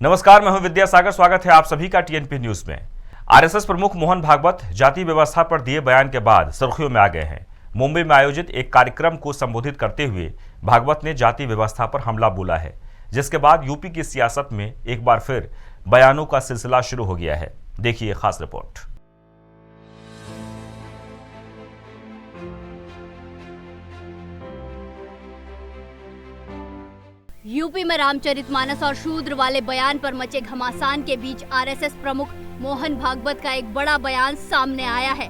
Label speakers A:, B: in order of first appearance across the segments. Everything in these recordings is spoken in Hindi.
A: नमस्कार, मैं हूं विद्यासागर। स्वागत है आप सभी का टीएनपी न्यूज में। आरएसएस प्रमुख मोहन भागवत जाति व्यवस्था पर दिए बयान के बाद सुर्खियों में आ गए हैं। मुंबई में आयोजित एक कार्यक्रम को संबोधित करते हुए भागवत ने जाति व्यवस्था पर हमला बोला है, जिसके बाद यूपी की सियासत में एक बार फिर बयानों का सिलसिला शुरू हो गया है। देखिए खास रिपोर्ट।
B: यूपी में रामचरितमानस और शूद्र वाले बयान पर मचे घमासान के बीच आरएसएस प्रमुख मोहन भागवत का एक बड़ा बयान सामने आया है।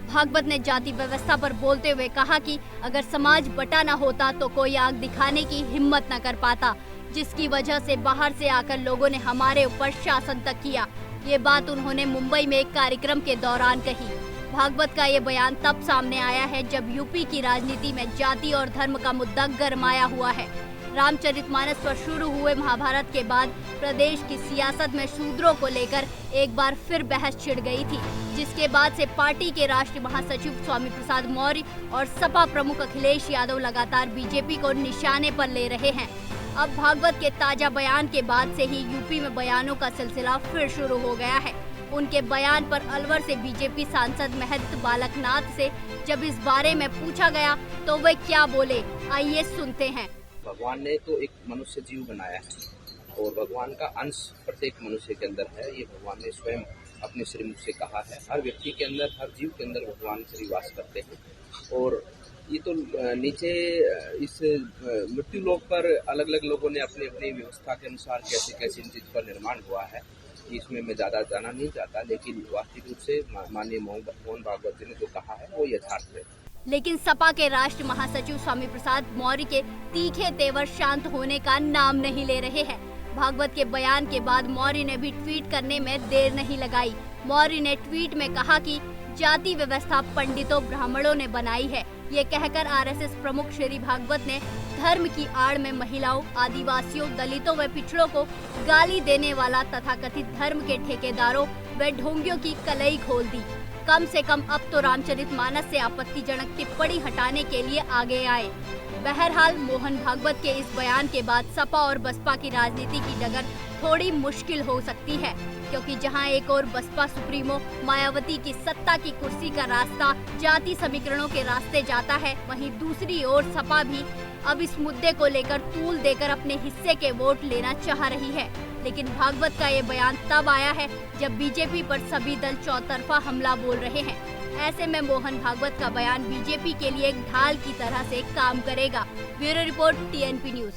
B: भागवत ने जाति व्यवस्था पर बोलते हुए कहा कि अगर समाज बटा न होता तो कोई आग दिखाने की हिम्मत न कर पाता, जिसकी वजह से बाहर से आकर लोगों ने हमारे ऊपर शासन तक किया। ये बात उन्होंने मुंबई में एक कार्यक्रम के दौरान कही। भागवत का ये बयान तब सामने आया है जब यूपी की राजनीति में जाति और धर्म का मुद्दा गरमाया हुआ है। रामचरितमानस पर शुरू हुए महाभारत के बाद प्रदेश की सियासत में शूद्रों को लेकर एक बार फिर बहस छिड़ गई थी, जिसके बाद से पार्टी के राष्ट्रीय महासचिव स्वामी प्रसाद मौर्य और सपा प्रमुख अखिलेश यादव लगातार बीजेपी को निशाने पर ले रहे हैं। अब भागवत के ताजा बयान के बाद से ही यूपी में बयानों का सिलसिला फिर शुरू हो गया है। उनके बयान पर अलवर से बीजेपी सांसद महंत बालकनाथ से जब इस बारे में पूछा गया तो वे क्या बोले, आइए सुनते हैं।
C: भगवान ने तो एक मनुष्य जीव बनाया है और भगवान का अंश प्रत्येक मनुष्य के अंदर है। ये भगवान ने स्वयं अपने श्रीमुख से कहा है। हर व्यक्ति के अंदर, हर जीव के अंदर भगवान श्री वास करते हैं। और ये तो नीचे इस मृत्यु लोक पर अलग अलग लोगों ने अपनी अपनी व्यवस्था के अनुसार कैसे कैसे इन चीज का निर्माण हुआ है, इसमें मैं ज्यादा जाना नहीं चाहता, लेकिन वास्तविक रूप से माननीय मोहन भागवत जी ने जो कहा है वो यथार्थ है।
B: लेकिन सपा के राष्ट्रीय महासचिव स्वामी प्रसाद मौर्य के तीखे तेवर शांत होने का नाम नहीं ले रहे हैं। भागवत के बयान के बाद मौर्य ने भी ट्वीट करने में देर नहीं लगाई। मौर्य ने ट्वीट में कहा कि जाति व्यवस्था पंडितों ब्राह्मणों ने बनाई है। ये कहकर आरएसएस प्रमुख श्री भागवत ने धर्म की आड़ में महिलाओं, आदिवासियों, दलितों व पिछड़ों को गाली देने वाला तथाकथित धर्म के ठेकेदारों व ढोंगियों की कलई खोल दी। कम से कम अब तो रामचरितमानस से आपत्तिजनक टिप्पणी हटाने के लिए आगे आए। बहरहाल मोहन भागवत के इस बयान के बाद सपा और बसपा की राजनीति की डगर थोड़ी मुश्किल हो सकती है, क्योंकि जहां एक ओर बसपा सुप्रीमो मायावती की सत्ता की कुर्सी का रास्ता जाति समीकरणों के रास्ते जाता है, वहीं दूसरी ओर सपा भी अब इस मुद्दे को लेकर तूल देकर अपने हिस्से के वोट लेना चाह रही है। लेकिन भागवत का ये बयान तब आया है जब बीजेपी पर सभी दल चौतरफा हमला बोल रहे हैं। ऐसे में मोहन भागवत का बयान बीजेपी के लिए एक ढाल की तरह से काम करेगा। Bureau report, TNP news.